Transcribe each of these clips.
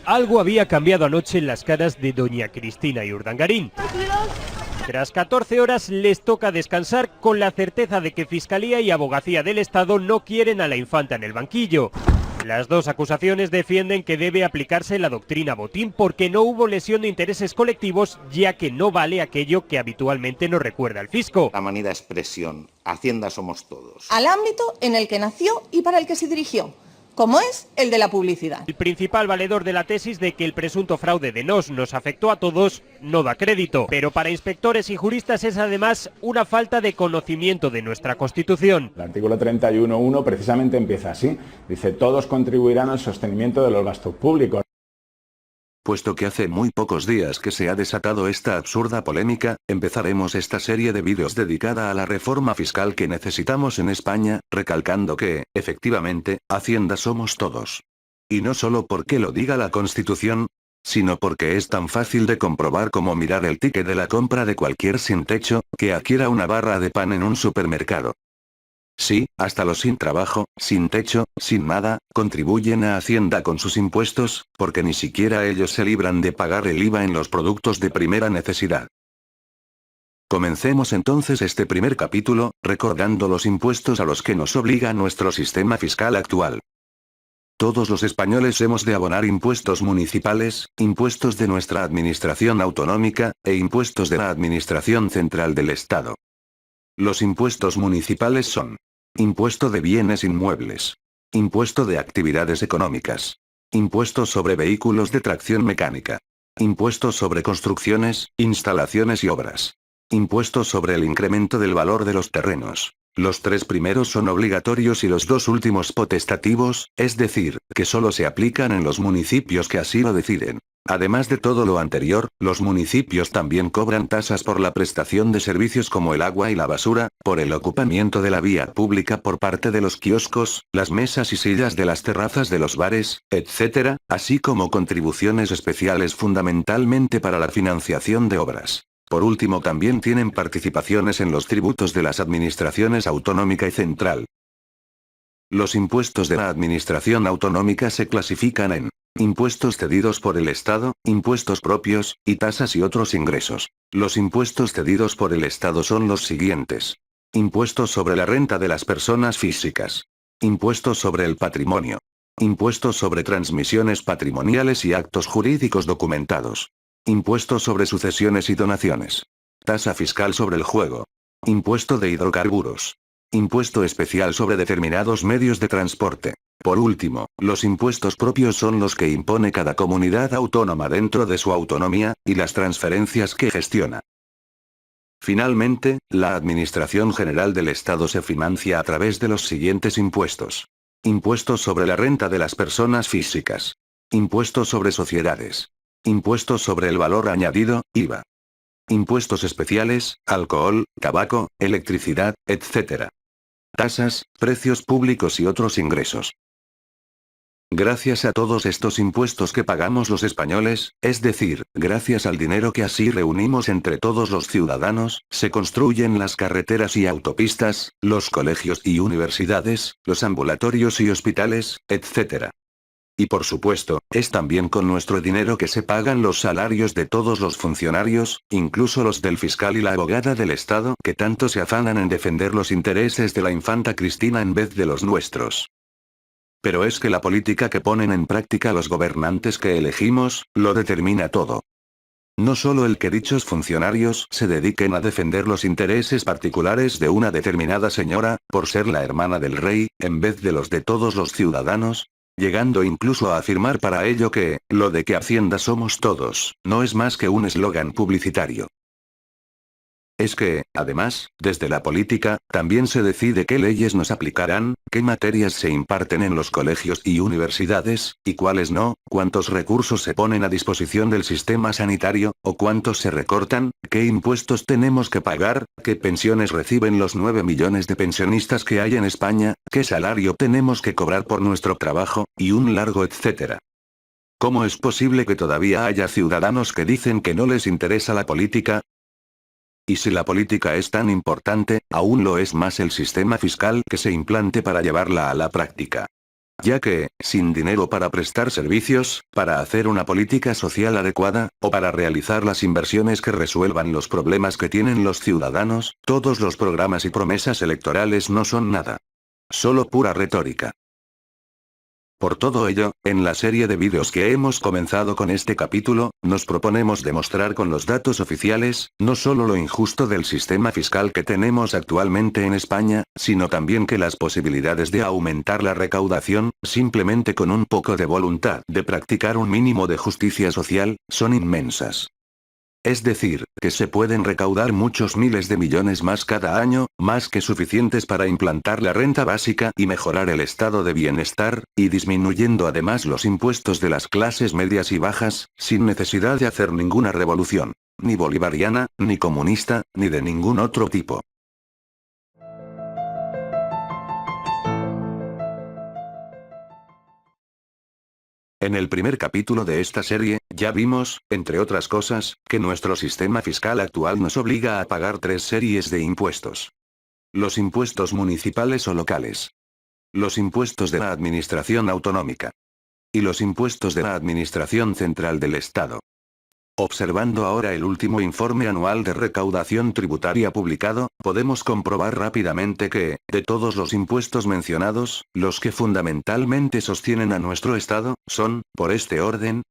Algo había cambiado anoche en las caras de doña Cristina y Urdangarín. Tras 14 horas les toca descansar con la certeza de que Fiscalía y Abogacía del Estado no quieren a la infanta en el banquillo. Las dos acusaciones defienden que debe aplicarse la doctrina Botín porque no hubo lesión de intereses colectivos, ya que no vale aquello que habitualmente nos recuerda el fisco. La manida expresión, Hacienda somos todos. Al ámbito en el que nació y para el que se dirigió, como es el de la publicidad. El principal valedor de la tesis de que el presunto fraude de nos afectó a todos no da crédito, pero para inspectores y juristas es además una falta de conocimiento de nuestra Constitución. El artículo 31.1 precisamente empieza así, dice: todos contribuirán al sostenimiento de los gastos públicos. Puesto que hace muy pocos días que se ha desatado esta absurda polémica, empezaremos esta serie de vídeos dedicada a la reforma fiscal que necesitamos en España, recalcando que, efectivamente, Hacienda somos todos. Y no solo porque lo diga la Constitución, sino porque es tan fácil de comprobar como mirar el ticket de la compra de cualquier sin techo, que adquiera una barra de pan en un supermercado. Sí, hasta los sin trabajo, sin techo, sin nada, contribuyen a Hacienda con sus impuestos, porque ni siquiera ellos se libran de pagar el IVA en los productos de primera necesidad. Comencemos entonces este primer capítulo, recordando los impuestos a los que nos obliga nuestro sistema fiscal actual. Todos los españoles hemos de abonar impuestos municipales, impuestos de nuestra administración autonómica, e impuestos de la administración central del Estado. Los impuestos municipales son: impuesto de bienes inmuebles, impuesto de actividades económicas, impuesto sobre vehículos de tracción mecánica, impuesto sobre construcciones, instalaciones y obras, impuesto sobre el incremento del valor de los terrenos. Los tres primeros son obligatorios y los dos últimos potestativos, es decir, que solo se aplican en los municipios que así lo deciden. Además de todo lo anterior, los municipios también cobran tasas por la prestación de servicios como el agua y la basura, por el ocupamiento de la vía pública por parte de los kioscos, las mesas y sillas de las terrazas de los bares, etc., así como contribuciones especiales fundamentalmente para la financiación de obras. Por último, también tienen participaciones en los tributos de las administraciones autonómica y central. Los impuestos de la administración autonómica se clasifican en impuestos cedidos por el Estado, impuestos propios, y tasas y otros ingresos. Los impuestos cedidos por el Estado son los siguientes: impuestos sobre la renta de las personas físicas, impuestos sobre el patrimonio, impuestos sobre transmisiones patrimoniales y actos jurídicos documentados, impuestos sobre sucesiones y donaciones, tasa fiscal sobre el juego, impuesto de hidrocarburos, impuesto especial sobre determinados medios de transporte. Por último, los impuestos propios son los que impone cada comunidad autónoma dentro de su autonomía, y las transferencias que gestiona. Finalmente, la Administración General del Estado se financia a través de los siguientes impuestos: impuestos sobre la renta de las personas físicas, impuestos sobre sociedades, impuestos sobre el valor añadido, IVA, impuestos especiales, alcohol, tabaco, electricidad, etc., tasas, precios públicos y otros ingresos. Gracias a todos estos impuestos que pagamos los españoles, es decir, gracias al dinero que así reunimos entre todos los ciudadanos, se construyen las carreteras y autopistas, los colegios y universidades, los ambulatorios y hospitales, etc. Y por supuesto, es también con nuestro dinero que se pagan los salarios de todos los funcionarios, incluso los del fiscal y la abogada del Estado, que tanto se afanan en defender los intereses de la infanta Cristina en vez de los nuestros. Pero es que la política que ponen en práctica los gobernantes que elegimos, lo determina todo. No solo el que dichos funcionarios se dediquen a defender los intereses particulares de una determinada señora, por ser la hermana del rey, en vez de los de todos los ciudadanos, llegando incluso a afirmar para ello que, lo de que Hacienda somos todos, no es más que un eslogan publicitario. Es que, además, desde la política, también se decide qué leyes nos aplicarán, qué materias se imparten en los colegios y universidades, y cuáles no, cuántos recursos se ponen a disposición del sistema sanitario, o cuántos se recortan, qué impuestos tenemos que pagar, qué pensiones reciben los 9 millones de pensionistas que hay en España, qué salario tenemos que cobrar por nuestro trabajo, y un largo etcétera. ¿Cómo es posible que todavía haya ciudadanos que dicen que no les interesa la política? Y si la política es tan importante, aún lo es más el sistema fiscal que se implante para llevarla a la práctica. Ya que, sin dinero para prestar servicios, para hacer una política social adecuada, o para realizar las inversiones que resuelvan los problemas que tienen los ciudadanos, todos los programas y promesas electorales no son nada. Solo pura retórica. Por todo ello, en la serie de vídeos que hemos comenzado con este capítulo, nos proponemos demostrar con los datos oficiales, no solo lo injusto del sistema fiscal que tenemos actualmente en España, sino también que las posibilidades de aumentar la recaudación, simplemente con un poco de voluntad de practicar un mínimo de justicia social, son inmensas. Es decir, que se pueden recaudar muchos miles de millones más cada año, más que suficientes para implantar la renta básica y mejorar el estado de bienestar, y disminuyendo además los impuestos de las clases medias y bajas, sin necesidad de hacer ninguna revolución, ni bolivariana, ni comunista, ni de ningún otro tipo. En el primer capítulo de esta serie, ya vimos, entre otras cosas, que nuestro sistema fiscal actual nos obliga a pagar 3 series de impuestos. Los impuestos municipales o locales. Los impuestos de la administración autonómica. Y los impuestos de la administración central del Estado. Observando ahora el último informe anual de recaudación tributaria publicado, podemos comprobar rápidamente que, de todos los impuestos mencionados, los que fundamentalmente sostienen a nuestro Estado, son, por este orden: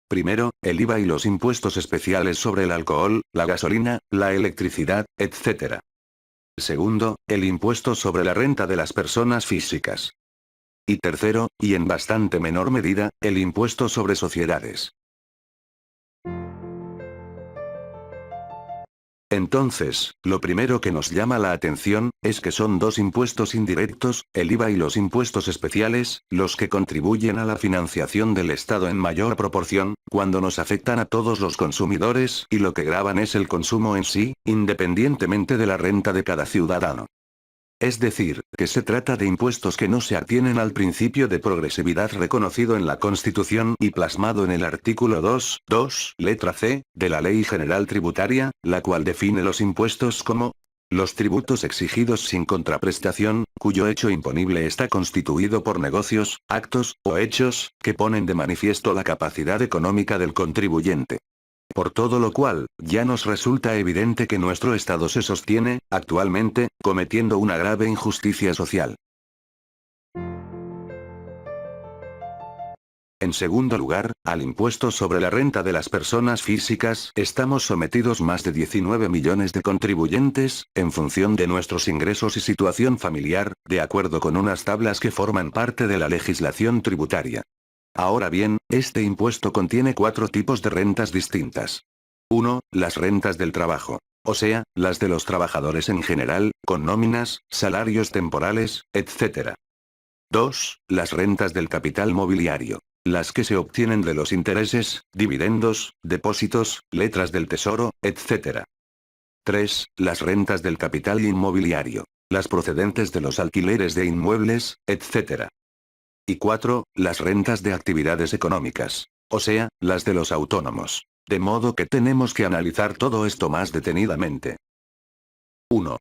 primero, el IVA y los impuestos especiales sobre el alcohol, la gasolina, la electricidad, etc. Segundo, el impuesto sobre la renta de las personas físicas. Y tercero, y en bastante menor medida, el impuesto sobre sociedades. Entonces, lo primero que nos llama la atención, es que son 2 impuestos indirectos, el IVA y los impuestos especiales, los que contribuyen a la financiación del Estado en mayor proporción, cuando nos afectan a todos los consumidores, y lo que gravan es el consumo en sí, independientemente de la renta de cada ciudadano. Es decir, que se trata de impuestos que no se atienen al principio de progresividad reconocido en la Constitución y plasmado en el artículo 2, letra C, de la Ley General Tributaria, la cual define los impuestos como los tributos exigidos sin contraprestación, cuyo hecho imponible está constituido por negocios, actos, o hechos, que ponen de manifiesto la capacidad económica del contribuyente. Por todo lo cual, ya nos resulta evidente que nuestro Estado se sostiene, actualmente, cometiendo una grave injusticia social. En segundo lugar, al impuesto sobre la renta de las personas físicas, estamos sometidos más de 19 millones de contribuyentes, en función de nuestros ingresos y situación familiar, de acuerdo con unas tablas que forman parte de la legislación tributaria. Ahora bien, este impuesto contiene 4 tipos de rentas distintas. 1. Las rentas del trabajo. O sea, las de los trabajadores en general, con nóminas, salarios temporales, etc. 2. Las rentas del capital mobiliario. Las que se obtienen de los intereses, dividendos, depósitos, letras del tesoro, etc. 3. Las rentas del capital inmobiliario. Las procedentes de los alquileres de inmuebles, etc. Y 4. Las rentas de actividades económicas. O sea, las de los autónomos. De modo que tenemos que analizar todo esto más detenidamente. 1.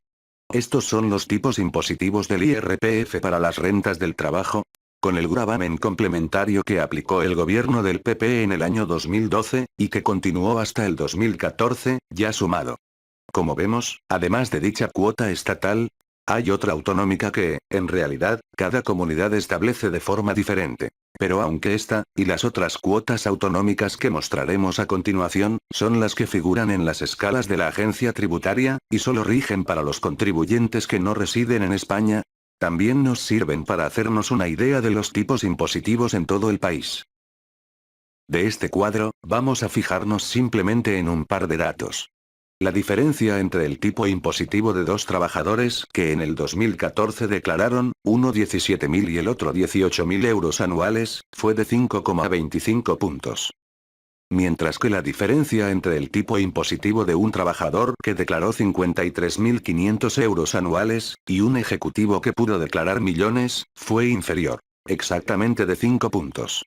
Estos son los tipos impositivos del IRPF para las rentas del trabajo, con el gravamen complementario que aplicó el gobierno del PP en el año 2012, y que continuó hasta el 2014, ya sumado. Como vemos, además de dicha cuota estatal, hay otra autonómica que, en realidad, cada comunidad establece de forma diferente. Pero aunque esta, y las otras cuotas autonómicas que mostraremos a continuación, son las que figuran en las escalas de la agencia tributaria, y solo rigen para los contribuyentes que no residen en España, también nos sirven para hacernos una idea de los tipos impositivos en todo el país. De este cuadro, vamos a fijarnos simplemente en un par de datos. La diferencia entre el tipo impositivo de 2 trabajadores que en el 2014 declararon, uno 17.000 y el otro 18.000 euros anuales, fue de 5,25 puntos. Mientras que la diferencia entre el tipo impositivo de un trabajador que declaró 53.500 euros anuales, y un ejecutivo que pudo declarar millones, fue inferior. Exactamente de 5 puntos.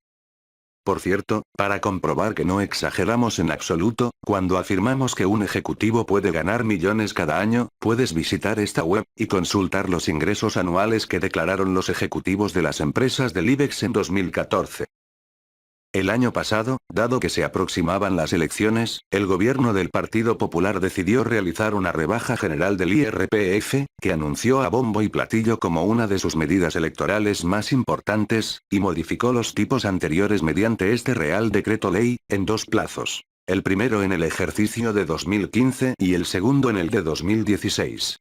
Por cierto, para comprobar que no exageramos en absoluto, cuando afirmamos que un ejecutivo puede ganar millones cada año, puedes visitar esta web, y consultar los ingresos anuales que declararon los ejecutivos de las empresas del IBEX en 2014. El año pasado, dado que se aproximaban las elecciones, el gobierno del Partido Popular decidió realizar una rebaja general del IRPF, que anunció a bombo y platillo como una de sus medidas electorales más importantes, y modificó los tipos anteriores mediante este Real Decreto Ley, en dos plazos. El primero en el ejercicio de 2015 y el segundo en el de 2016.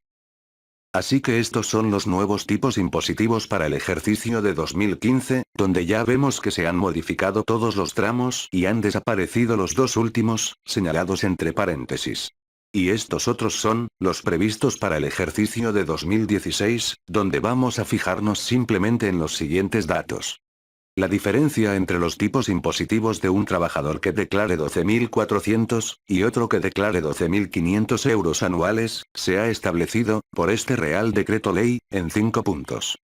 Así que estos son los nuevos tipos impositivos para el ejercicio de 2015, donde ya vemos que se han modificado todos los tramos y han desaparecido los dos últimos, señalados entre paréntesis. Y estos otros son, los previstos para el ejercicio de 2016, donde vamos a fijarnos simplemente en los siguientes datos. La diferencia entre los tipos impositivos de un trabajador que declare 12.400, y otro que declare 12.500 euros anuales, se ha establecido, por este Real Decreto Ley, en 5 puntos.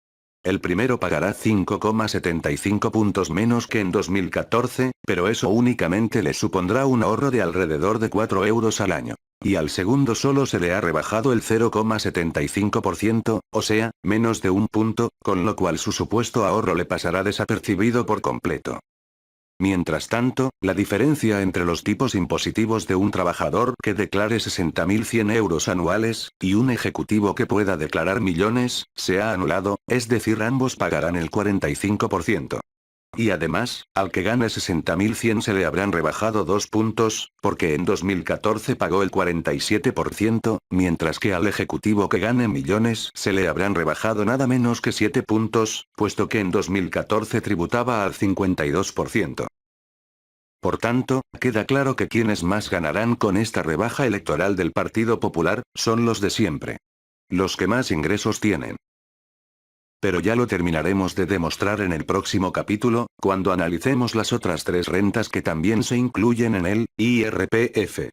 El primero pagará 5,75 puntos menos que en 2014, pero eso únicamente le supondrá un ahorro de alrededor de 4 euros al año. Y al segundo solo se le ha rebajado el 0,75%, o sea, menos de un punto, con lo cual su supuesto ahorro le pasará desapercibido por completo. Mientras tanto, la diferencia entre los tipos impositivos de un trabajador que declare 60.100 euros anuales, y un ejecutivo que pueda declarar millones, se ha anulado, es decir, ambos pagarán el 45%. Y además, al que gane 60.100 se le habrán rebajado 2 puntos, porque en 2014 pagó el 47%, mientras que al ejecutivo que gane millones se le habrán rebajado nada menos que 7 puntos, puesto que en 2014 tributaba al 52%. Por tanto, queda claro que quienes más ganarán con esta rebaja electoral del Partido Popular, son los de siempre. Los que más ingresos tienen. Pero ya lo terminaremos de demostrar en el próximo capítulo, cuando analicemos las otras tres rentas que también se incluyen en el IRPF.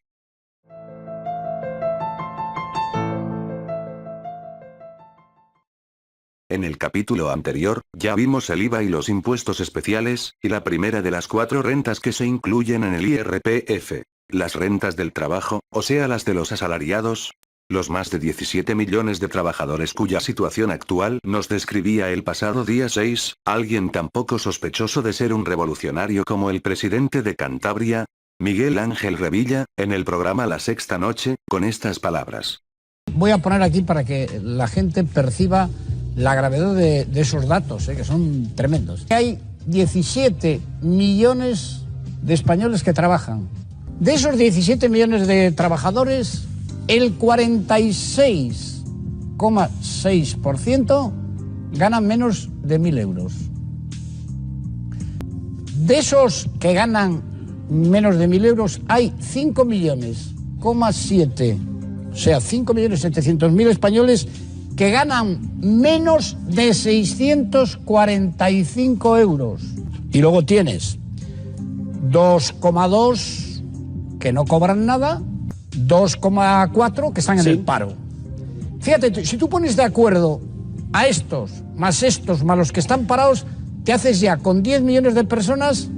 En el capítulo anterior, ya vimos el IVA y los impuestos especiales, y la primera de las 4 rentas que se incluyen en el IRPF. Las rentas del trabajo, o sea las de los asalariados. Los más de 17 millones de trabajadores cuya situación actual nos describía el pasado día 6, alguien tan poco sospechoso de ser un revolucionario como el presidente de Cantabria, Miguel Ángel Revilla, en el programa La Sexta Noche, con estas palabras. Voy a poner aquí para que la gente perciba la gravedad de esos datos, que son tremendos. Hay 17 millones de españoles que trabajan. De esos 17 millones de trabajadores, el 46,6% ganan menos de 1.000 euros. De esos que ganan menos de 1.000 euros, hay 5,7 millones, o sea, 5.700.000 españoles que ganan menos de 645 euros. Y luego tienes 2,2 que no cobran nada, 2,4 que están en el paro. Fíjate, si tú pones de acuerdo a estos, más los que están parados, te haces ya con 10 millones de personas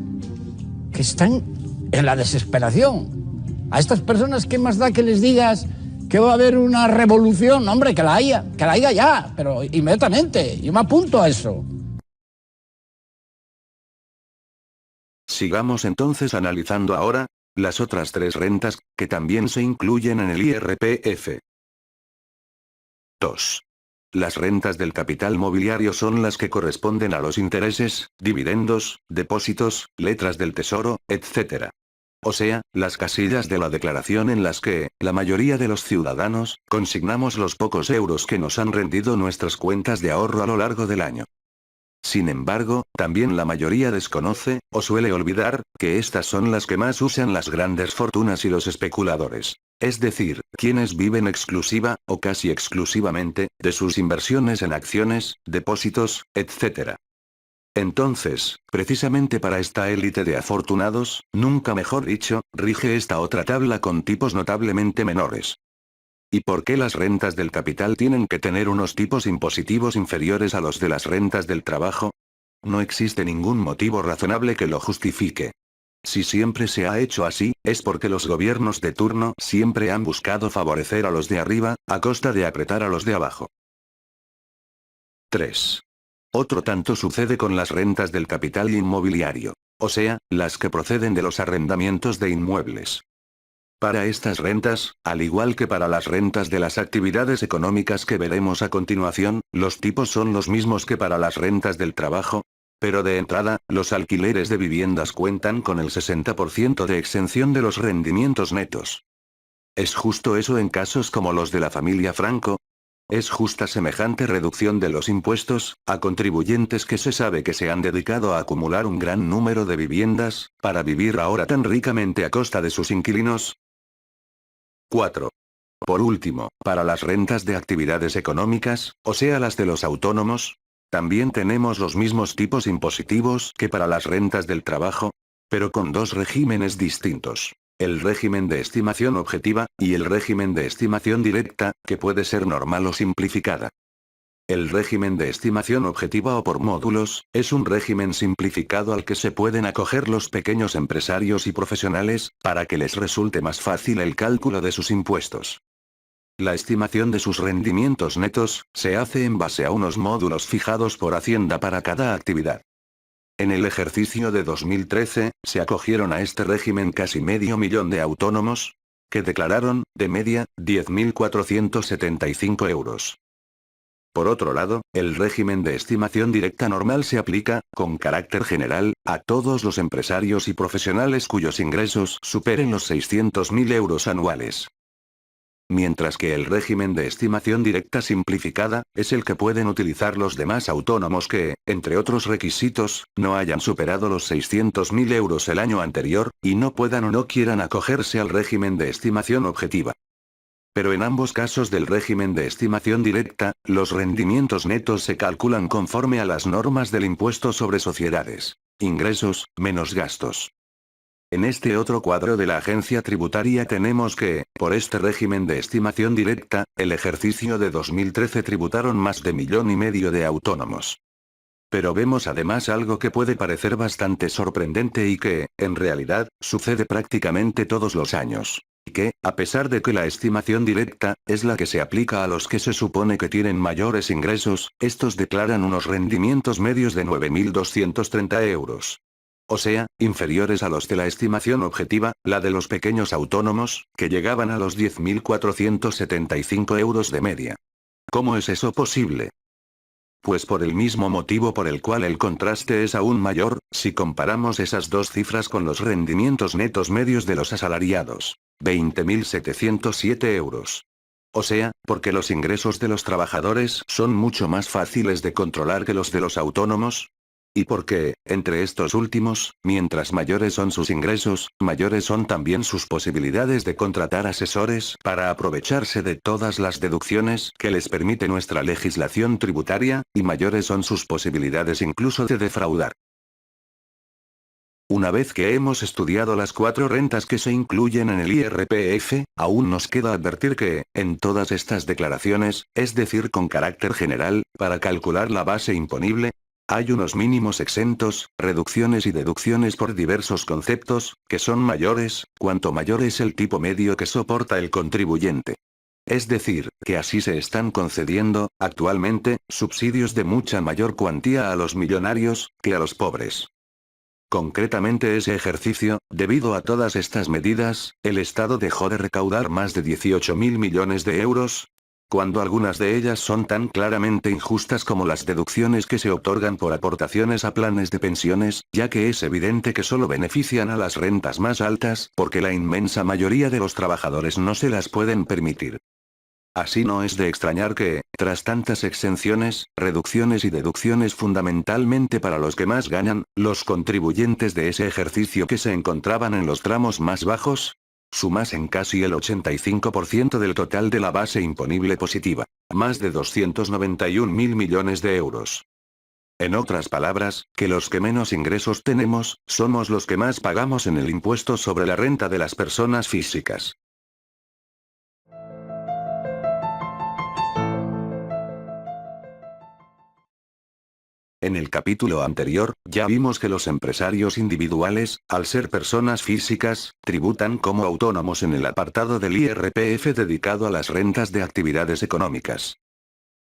que están en la desesperación. A estas personas, ¿qué más da que les digas que va a haber una revolución? Hombre, que la haya ya, pero inmediatamente. Yo me apunto a eso. Sigamos entonces analizando ahora las otras 3 rentas, que también se incluyen en el IRPF. 2. Las rentas del capital mobiliario son las que corresponden a los intereses, dividendos, depósitos, letras del tesoro, etc. O sea, las casillas de la declaración en las que, la mayoría de los ciudadanos, consignamos los pocos euros que nos han rendido nuestras cuentas de ahorro a lo largo del año. Sin embargo, también la mayoría desconoce, o suele olvidar, que estas son las que más usan las grandes fortunas y los especuladores. Es decir, quienes viven exclusiva, o casi exclusivamente, de sus inversiones en acciones, depósitos, etc. Entonces, precisamente para esta élite de afortunados, nunca mejor dicho, rige esta otra tabla con tipos notablemente menores. ¿Y por qué las rentas del capital tienen que tener unos tipos impositivos inferiores a los de las rentas del trabajo? No existe ningún motivo razonable que lo justifique. Si siempre se ha hecho así, es porque los gobiernos de turno siempre han buscado favorecer a los de arriba, a costa de apretar a los de abajo. 3. Otro tanto sucede con las rentas del capital inmobiliario, o sea, las que proceden de los arrendamientos de inmuebles. Para estas rentas, al igual que para las rentas de las actividades económicas que veremos a continuación, los tipos son los mismos que para las rentas del trabajo, pero de entrada, los alquileres de viviendas cuentan con el 60% de exención de los rendimientos netos. ¿Es justo eso en casos como los de la familia Franco? ¿Es justa semejante reducción de los impuestos a contribuyentes que se sabe que se han dedicado a acumular un gran número de viviendas, para vivir ahora tan ricamente a costa de sus inquilinos? 4. Por último, para las rentas de actividades económicas, o sea las de los autónomos, también tenemos los mismos tipos impositivos que para las rentas del trabajo, pero con dos regímenes distintos. El régimen de estimación objetiva, y el régimen de estimación directa, que puede ser normal o simplificada. El régimen de estimación objetiva o por módulos, es un régimen simplificado al que se pueden acoger los pequeños empresarios y profesionales, para que les resulte más fácil el cálculo de sus impuestos. La estimación de sus rendimientos netos, se hace en base a unos módulos fijados por Hacienda para cada actividad. En el ejercicio de 2013, se acogieron a este régimen casi 500.000 de autónomos, que declararon, de media, 10.475 euros. Por otro lado, el régimen de estimación directa normal se aplica, con carácter general, a todos los empresarios y profesionales cuyos ingresos superen los 600.000 euros anuales. Mientras que el régimen de estimación directa simplificada, es el que pueden utilizar los demás autónomos que, entre otros requisitos, no hayan superado los 600.000 euros el año anterior, y no puedan o no quieran acogerse al régimen de estimación objetiva. Pero en ambos casos del régimen de estimación directa, los rendimientos netos se calculan conforme a las normas del impuesto sobre sociedades. Ingresos, menos gastos. En este otro cuadro de la agencia tributaria tenemos que, por este régimen de estimación directa, el ejercicio de 2013 tributaron más de 1,5 millones de autónomos. Pero vemos además algo que puede parecer bastante sorprendente y que, en realidad, sucede prácticamente todos los años. Y que, a pesar de que la estimación directa, es la que se aplica a los que se supone que tienen mayores ingresos, estos declaran unos rendimientos medios de 9.230 euros. O sea, inferiores a los de la estimación objetiva, la de los pequeños autónomos, que llegaban a los 10.475 euros de media. ¿Cómo es eso posible? Pues por el mismo motivo por el cual el contraste es aún mayor, si comparamos esas dos cifras con los rendimientos netos medios de los asalariados. 20.707 euros. O sea, porque los ingresos de los trabajadores son mucho más fáciles de controlar que los de los autónomos. Y porque, entre estos últimos, mientras mayores son sus ingresos, mayores son también sus posibilidades de contratar asesores para aprovecharse de todas las deducciones que les permite nuestra legislación tributaria, y mayores son sus posibilidades incluso de defraudar. Una vez que hemos estudiado las 4 rentas que se incluyen en el IRPF, aún nos queda advertir que, en todas estas declaraciones, es decir con carácter general, para calcular la base imponible, hay unos mínimos exentos, reducciones y deducciones por diversos conceptos, que son mayores, cuanto mayor es el tipo medio que soporta el contribuyente. Es decir, que así se están concediendo, actualmente, subsidios de mucha mayor cuantía a los millonarios, que a los pobres. Concretamente ese ejercicio, debido a todas estas medidas, el Estado dejó de recaudar más de 18.000 millones de euros, cuando algunas de ellas son tan claramente injustas como las deducciones que se otorgan por aportaciones a planes de pensiones, ya que es evidente que solo benefician a las rentas más altas, porque la inmensa mayoría de los trabajadores no se las pueden permitir. Así no es de extrañar que, tras tantas exenciones, reducciones y deducciones fundamentalmente para los que más ganan, los contribuyentes de ese ejercicio que se encontraban en los tramos más bajos, sumasen casi el 85% del total de la base imponible positiva, más de 291.000 millones de euros. En otras palabras, que los que menos ingresos tenemos, somos los que más pagamos en el impuesto sobre la renta de las personas físicas. En el capítulo anterior, ya vimos que los empresarios individuales, al ser personas físicas, tributan como autónomos en el apartado del IRPF dedicado a las rentas de actividades económicas.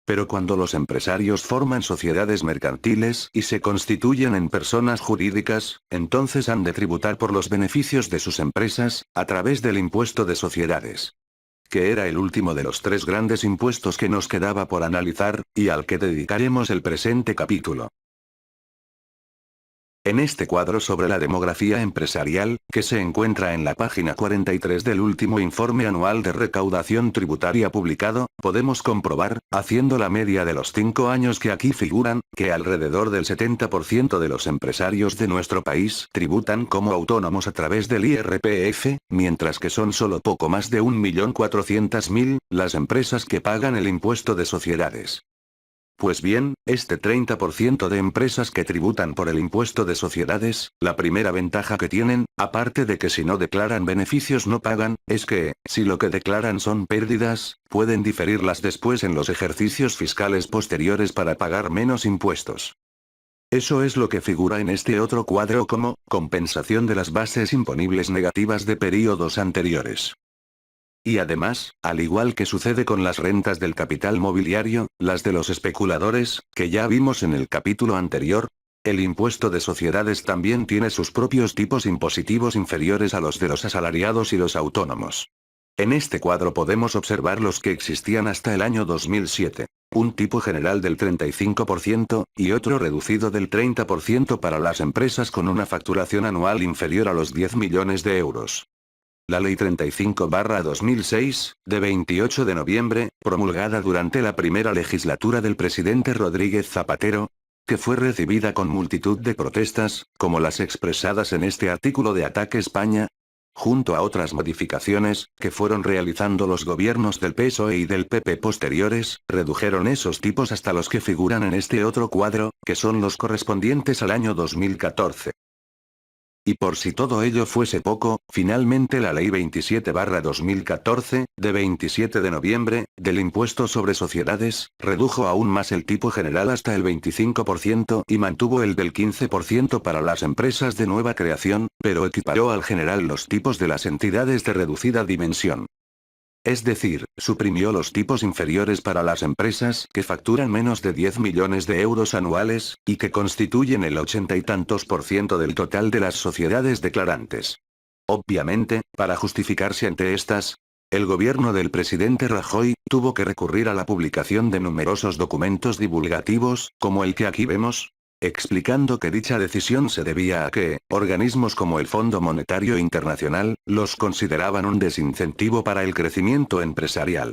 Pero cuando los empresarios forman sociedades mercantiles y se constituyen en personas jurídicas, entonces han de tributar por los beneficios de sus empresas, a través del impuesto de sociedades, que era el último de los 3 grandes impuestos que nos quedaba por analizar, y al que dedicaremos el presente capítulo. En este cuadro sobre la demografía empresarial, que se encuentra en la página 43 del último informe anual de recaudación tributaria publicado, podemos comprobar, haciendo la media de los 5 años que aquí figuran, que alrededor del 70% de los empresarios de nuestro país tributan como autónomos a través del IRPF, mientras que son solo poco más de 1.400.000 las empresas que pagan el impuesto de sociedades. Pues bien, este 30% de empresas que tributan por el impuesto de sociedades, la primera ventaja que tienen, aparte de que si no declaran beneficios no pagan, es que, si lo que declaran son pérdidas, pueden diferirlas después en los ejercicios fiscales posteriores para pagar menos impuestos. Eso es lo que figura en este otro cuadro como compensación de las bases imponibles negativas de períodos anteriores. Y además, al igual que sucede con las rentas del capital mobiliario, las de los especuladores, que ya vimos en el capítulo anterior, el impuesto de sociedades también tiene sus propios tipos impositivos inferiores a los de los asalariados y los autónomos. En este cuadro podemos observar los que existían hasta el año 2007. Un tipo general del 35%, y otro reducido del 30% para las empresas con una facturación anual inferior a los 10 millones de euros. La Ley 35/2006, de 28 de noviembre, promulgada durante la primera legislatura del presidente Rodríguez Zapatero, que fue recibida con multitud de protestas, como las expresadas en este artículo de Ataque España, junto a otras modificaciones, que fueron realizando los gobiernos del PSOE y del PP posteriores, redujeron esos tipos hasta los que figuran en este otro cuadro, que son los correspondientes al año 2014. Y por si todo ello fuese poco, finalmente la Ley 27/2014, de 27 de noviembre, del impuesto sobre sociedades, redujo aún más el tipo general hasta el 25% y mantuvo el del 15% para las empresas de nueva creación, pero equiparó al general los tipos de las entidades de reducida dimensión. Es decir, suprimió los tipos inferiores para las empresas que facturan menos de 10 millones de euros anuales, y que constituyen el 80 y tantos % del total de las sociedades declarantes. Obviamente, para justificarse ante estas, el gobierno del presidente Rajoy tuvo que recurrir a la publicación de numerosos documentos divulgativos, como el que aquí vemos, explicando que dicha decisión se debía a que, organismos como el Fondo Monetario Internacional, los consideraban un desincentivo para el crecimiento empresarial.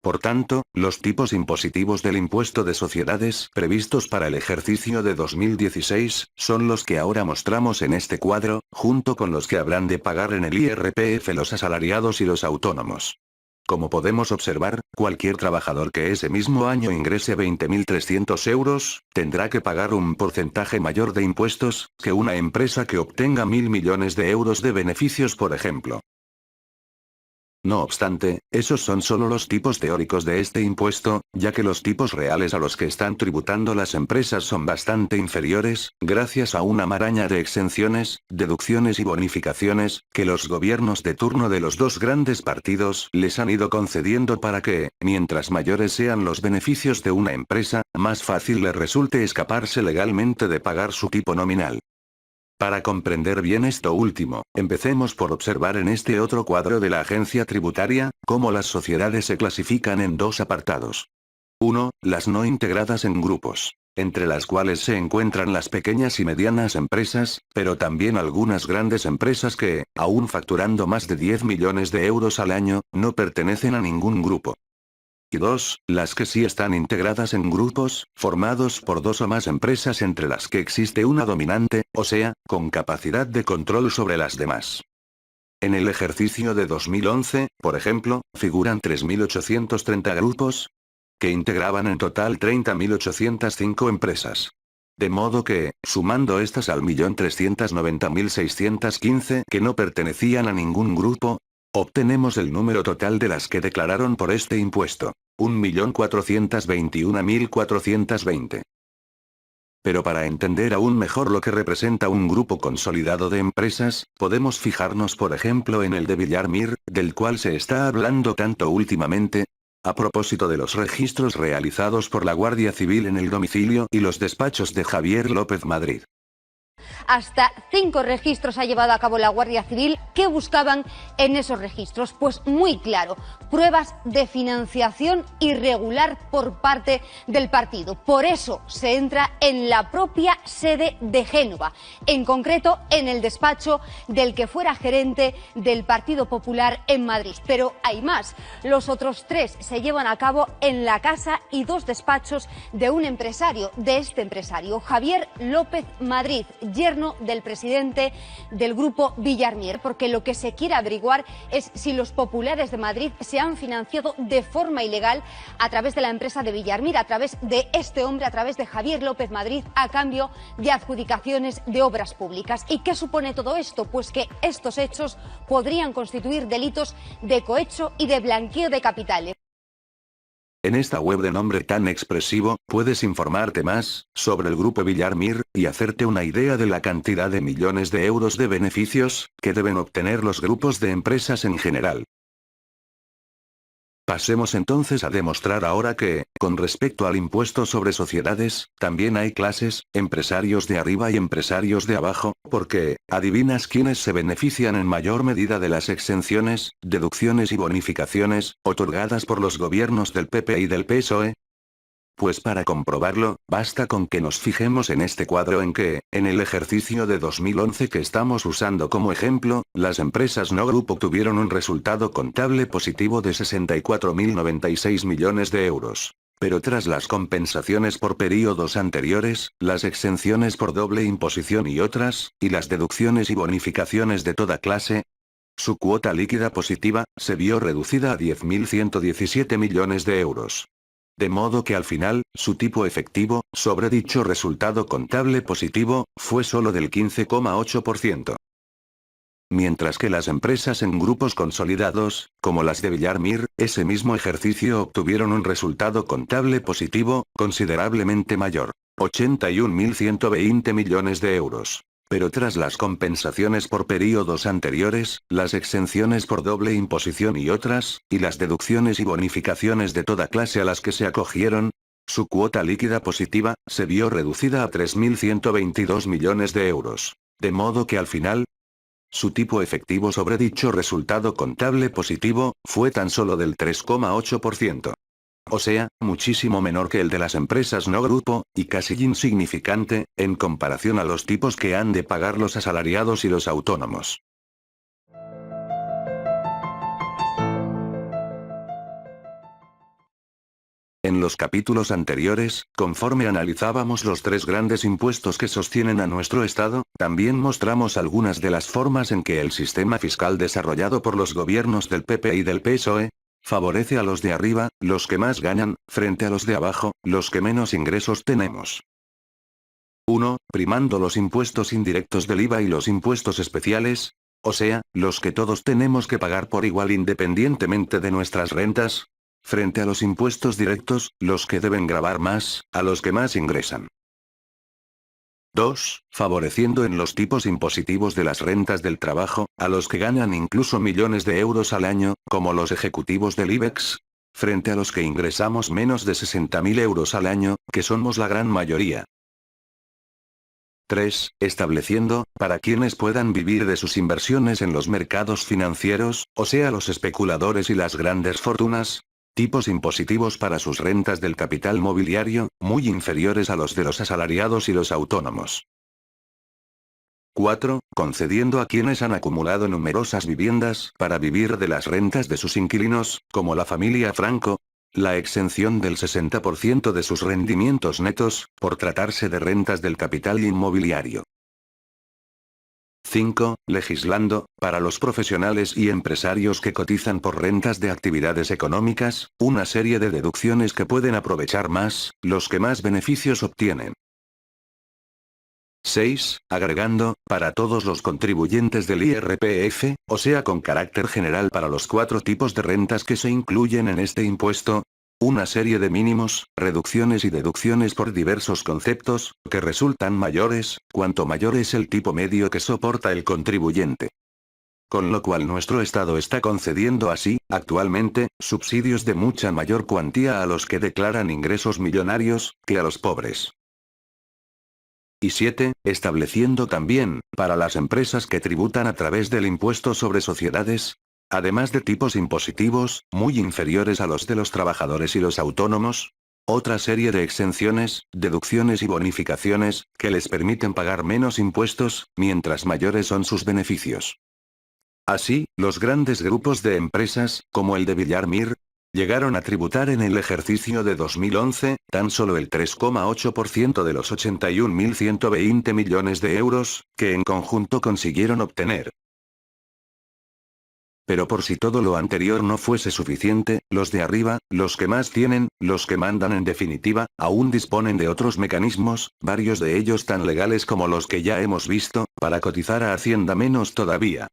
Por tanto, los tipos impositivos del impuesto de sociedades previstos para el ejercicio de 2016, son los que ahora mostramos en este cuadro, junto con los que habrán de pagar en el IRPF los asalariados y los autónomos. Como podemos observar, cualquier trabajador que ese mismo año ingrese 20.300 euros, tendrá que pagar un porcentaje mayor de impuestos, que una empresa que obtenga 1.000 millones de euros de beneficios, por ejemplo. No obstante, esos son solo los tipos teóricos de este impuesto, ya que los tipos reales a los que están tributando las empresas son bastante inferiores, gracias a una maraña de exenciones, deducciones y bonificaciones, que los gobiernos de turno de los 2 grandes partidos les han ido concediendo para que, mientras mayores sean los beneficios de una empresa, más fácil le resulte escaparse legalmente de pagar su tipo nominal. Para comprender bien esto último, empecemos por observar en este otro cuadro de la agencia tributaria, cómo las sociedades se clasifican en 2 apartados. 1. Las no integradas en grupos, entre las cuales se encuentran las pequeñas y medianas empresas, pero también algunas grandes empresas que, aún facturando más de 10 millones de euros al año, no pertenecen a ningún grupo. Y 2, las que sí están integradas en grupos, formados por 2 o más empresas entre las que existe una dominante, o sea, con capacidad de control sobre las demás. En el ejercicio de 2011, por ejemplo, figuran 3.830 grupos, que integraban en total 30.805 empresas. De modo que, sumando estas al 1.390.615 que no pertenecían a ningún grupo, obtenemos el número total de las que declararon por este impuesto: 1.421.420. Pero para entender aún mejor lo que representa un grupo consolidado de empresas, podemos fijarnos por ejemplo en el de Villar Mir, del cual se está hablando tanto últimamente, a propósito de los registros realizados por la Guardia Civil en el domicilio y los despachos de Javier López Madrid. Hasta 5 registros ha llevado a cabo la Guardia Civil. ¿Qué buscaban en esos registros? Pues muy claro, pruebas de financiación irregular por parte del partido. Por eso se entra en la propia sede de Génova, en concreto en el despacho del que fuera gerente del Partido Popular en Madrid. Pero hay más, los otros 3 se llevan a cabo en la casa y 2 despachos de un empresario, Javier López Madrid, yerno del presidente del grupo Villar Mir, porque lo que se quiere averiguar es si los populares de Madrid se han financiado de forma ilegal a través de la empresa de Villar Mir, a través de este hombre, a través de Javier López Madrid, a cambio de adjudicaciones de obras públicas. ¿Y qué supone todo esto? Pues que estos hechos podrían constituir delitos de cohecho y de blanqueo de capitales. En esta web de nombre tan expresivo, puedes informarte más sobre el grupo Villar Mir y hacerte una idea de la cantidad de millones de euros de beneficios que deben obtener los grupos de empresas en general. Pasemos entonces a demostrar ahora que, con respecto al impuesto sobre sociedades, también hay clases, empresarios de arriba y empresarios de abajo, porque, ¿adivinas quiénes se benefician en mayor medida de las exenciones, deducciones y bonificaciones, otorgadas por los gobiernos del PP y del PSOE? Pues para comprobarlo, basta con que nos fijemos en este cuadro en que, en el ejercicio de 2011 que estamos usando como ejemplo, las empresas no grupo tuvieron un resultado contable positivo de 64.096 millones de euros. Pero tras las compensaciones por períodos anteriores, las exenciones por doble imposición y otras, y las deducciones y bonificaciones de toda clase, su cuota líquida positiva se vio reducida a 10.117 millones de euros. De modo que al final, su tipo efectivo, sobre dicho resultado contable positivo, fue solo del 15,8%. Mientras que las empresas en grupos consolidados, como las de Villar Mir, ese mismo ejercicio obtuvieron un resultado contable positivo, considerablemente mayor, 81.120 millones de euros. Pero tras las compensaciones por períodos anteriores, las exenciones por doble imposición y otras, y las deducciones y bonificaciones de toda clase a las que se acogieron, su cuota líquida positiva se vio reducida a 3.122 millones de euros. De modo que al final, su tipo efectivo sobre dicho resultado contable positivo fue tan solo del 3,8%. O sea, muchísimo menor que el de las empresas no grupo, y casi insignificante, en comparación a los tipos que han de pagar los asalariados y los autónomos. En los capítulos anteriores, conforme analizábamos los 3 grandes impuestos que sostienen a nuestro Estado, también mostramos algunas de las formas en que el sistema fiscal desarrollado por los gobiernos del PP y del PSOE, favorece a los de arriba, los que más ganan, frente a los de abajo, los que menos ingresos tenemos. 1. Primando los impuestos indirectos del IVA y los impuestos especiales, o sea, los que todos tenemos que pagar por igual independientemente de nuestras rentas, frente a los impuestos directos, los que deben gravar más, a los que más ingresan. 2. Favoreciendo en los tipos impositivos de las rentas del trabajo, a los que ganan incluso millones de euros al año, como los ejecutivos del IBEX, frente a los que ingresamos menos de 60.000 euros al año, que somos la gran mayoría. 3. Estableciendo, para quienes puedan vivir de sus inversiones en los mercados financieros, o sea los especuladores y las grandes fortunas, tipos impositivos para sus rentas del capital mobiliario, muy inferiores a los de los asalariados y los autónomos. 4. Concediendo a quienes han acumulado numerosas viviendas para vivir de las rentas de sus inquilinos, como la familia Franco, la exención del 60% de sus rendimientos netos, por tratarse de rentas del capital inmobiliario. 5. Legislando, para los profesionales y empresarios que cotizan por rentas de actividades económicas, una serie de deducciones que pueden aprovechar más, los que más beneficios obtienen. 6. Agregando, para todos los contribuyentes del IRPF, o sea con carácter general para los 4 tipos de rentas que se incluyen en este impuesto, Una serie de mínimos, reducciones y deducciones por diversos conceptos, que resultan mayores, cuanto mayor es el tipo medio que soporta el contribuyente. Con lo cual nuestro Estado está concediendo así, actualmente, subsidios de mucha mayor cuantía a los que declaran ingresos millonarios, que a los pobres. Y 7. Estableciendo también, para las empresas que tributan a través del impuesto sobre sociedades, además de tipos impositivos, muy inferiores a los de los trabajadores y los autónomos, otra serie de exenciones, deducciones y bonificaciones, que les permiten pagar menos impuestos, mientras mayores son sus beneficios. Así, los grandes grupos de empresas, como el de Villar Mir, llegaron a tributar en el ejercicio de 2011, tan solo el 3,8% de los 81.120 millones de euros, que en conjunto consiguieron obtener. Pero por si todo lo anterior no fuese suficiente, los de arriba, los que más tienen, los que mandan en definitiva, aún disponen de otros mecanismos, varios de ellos tan legales como los que ya hemos visto, para cotizar a Hacienda menos todavía.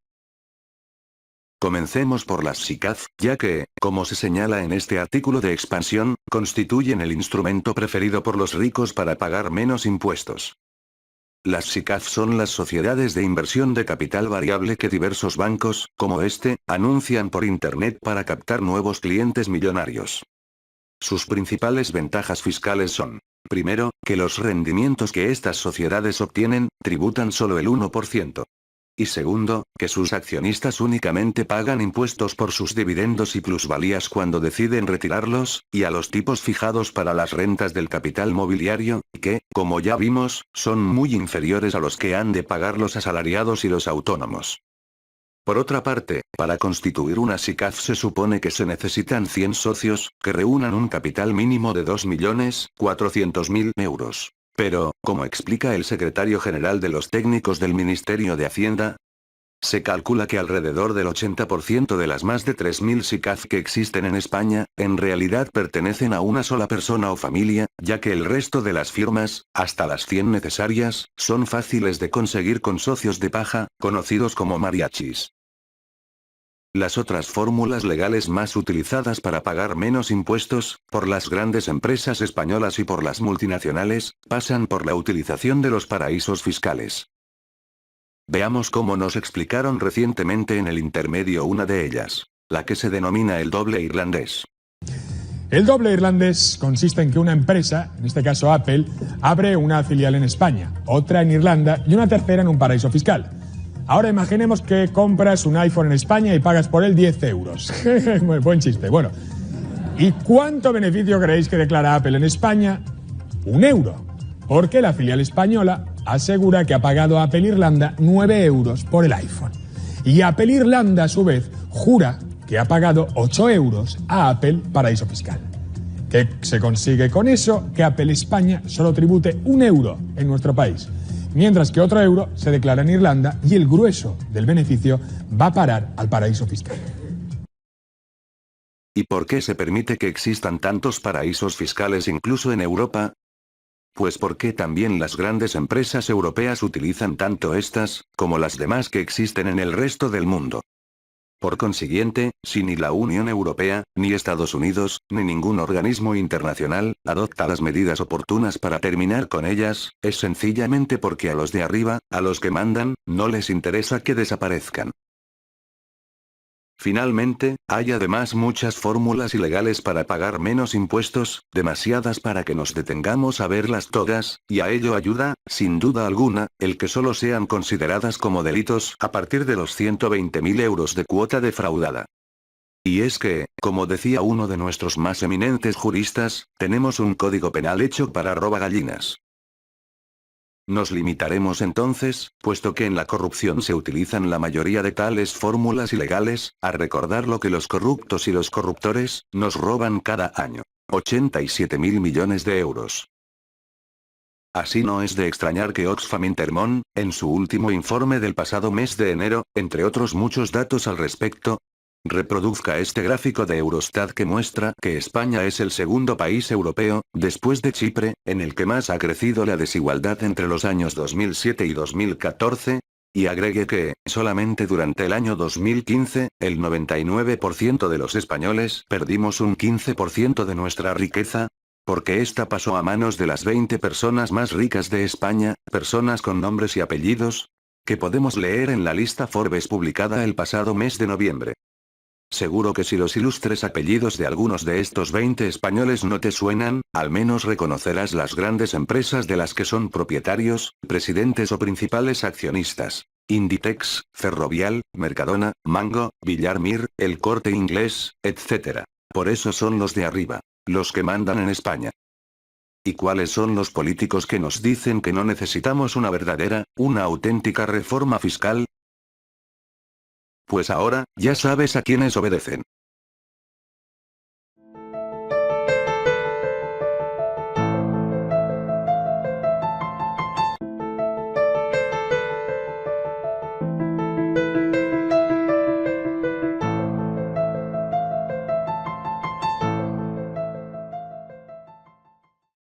Comencemos por las SICAV, ya que, como se señala en este artículo de expansión, constituyen el instrumento preferido por los ricos para pagar menos impuestos. Las SICAV son las sociedades de inversión de capital variable que diversos bancos, como este, anuncian por Internet para captar nuevos clientes millonarios. Sus principales ventajas fiscales son: primero, que los rendimientos que estas sociedades obtienen, tributan solo el 1%. Y segundo, que sus accionistas únicamente pagan impuestos por sus dividendos y plusvalías cuando deciden retirarlos, y a los tipos fijados para las rentas del capital mobiliario, que, como ya vimos, son muy inferiores a los que han de pagar los asalariados y los autónomos. Por otra parte, para constituir una SICAV se supone que se necesitan 100 socios, que reúnan un capital mínimo de 2.400.000 euros. Pero, como explica el secretario general de los técnicos del Ministerio de Hacienda, se calcula que alrededor del 80% de las más de 3.000 SICAV que existen en España, en realidad pertenecen a una sola persona o familia, ya que el resto de las firmas, hasta las 100 necesarias, son fáciles de conseguir con socios de paja, conocidos como mariachis. Las otras fórmulas legales más utilizadas para pagar menos impuestos, por las grandes empresas españolas y por las multinacionales, pasan por la utilización de los paraísos fiscales. Veamos cómo nos explicaron recientemente en el intermedio una de ellas, la que se denomina el doble irlandés. El doble irlandés consiste en que una empresa, en este caso Apple, abre una filial en España, otra en Irlanda y una tercera en un paraíso fiscal. Ahora imaginemos que compras un iPhone en España y pagas por él 10 euros. Buen chiste. Bueno, ¿y cuánto beneficio creéis que declara Apple en España? 1 euro. Porque la filial española asegura que ha pagado a Apple Irlanda 9 euros por el iPhone. Y Apple Irlanda, a su vez, jura que ha pagado 8 euros a Apple paraíso fiscal. ¿Qué se consigue con eso? Que Apple España solo tribute 1 euro en nuestro país, mientras que otro euro se declara en Irlanda y el grueso del beneficio va a parar al paraíso fiscal. ¿Y por qué se permite que existan tantos paraísos fiscales incluso en Europa? Pues porque también las grandes empresas europeas utilizan tanto estas, como las demás que existen en el resto del mundo. Por consiguiente, si ni la Unión Europea, ni Estados Unidos, ni ningún organismo internacional, adopta las medidas oportunas para terminar con ellas, es sencillamente porque a los de arriba, a los que mandan, no les interesa que desaparezcan. Finalmente, hay además muchas fórmulas ilegales para pagar menos impuestos, demasiadas para que nos detengamos a verlas todas, y a ello ayuda, sin duda alguna, el que solo sean consideradas como delitos a partir de los 120.000 euros de cuota defraudada. Y es que, como decía uno de nuestros más eminentes juristas, tenemos un código penal hecho para robagallinas. Nos limitaremos entonces, puesto que en la corrupción se utilizan la mayoría de tales fórmulas ilegales, a recordar lo que los corruptos y los corruptores nos roban cada año: 87.000 millones de euros. Así no es de extrañar que Oxfam Intermon, en su último informe del pasado mes de enero, entre otros muchos datos al respecto, reproduzca este gráfico de Eurostat que muestra que España es el segundo país europeo, después de Chipre, en el que más ha crecido la desigualdad entre los años 2007 y 2014, Y agregue que, solamente durante el año 2015, el 99% de los españoles perdimos un 15% de nuestra riqueza, porque esta pasó a manos de las 20 personas más ricas de España, personas con nombres y apellidos, que podemos leer en la lista Forbes publicada el pasado mes de noviembre. Seguro que si los ilustres apellidos de algunos de estos 20 españoles no te suenan, al menos reconocerás las grandes empresas de las que son propietarios, presidentes o principales accionistas. Inditex, Ferrovial, Mercadona, Mango, Villar Mir, El Corte Inglés, etc. Por eso son los de arriba, los que mandan en España. ¿Y cuáles son los políticos que nos dicen que no necesitamos una verdadera, una auténtica reforma fiscal? Pues ahora, ya sabes a quiénes obedecen.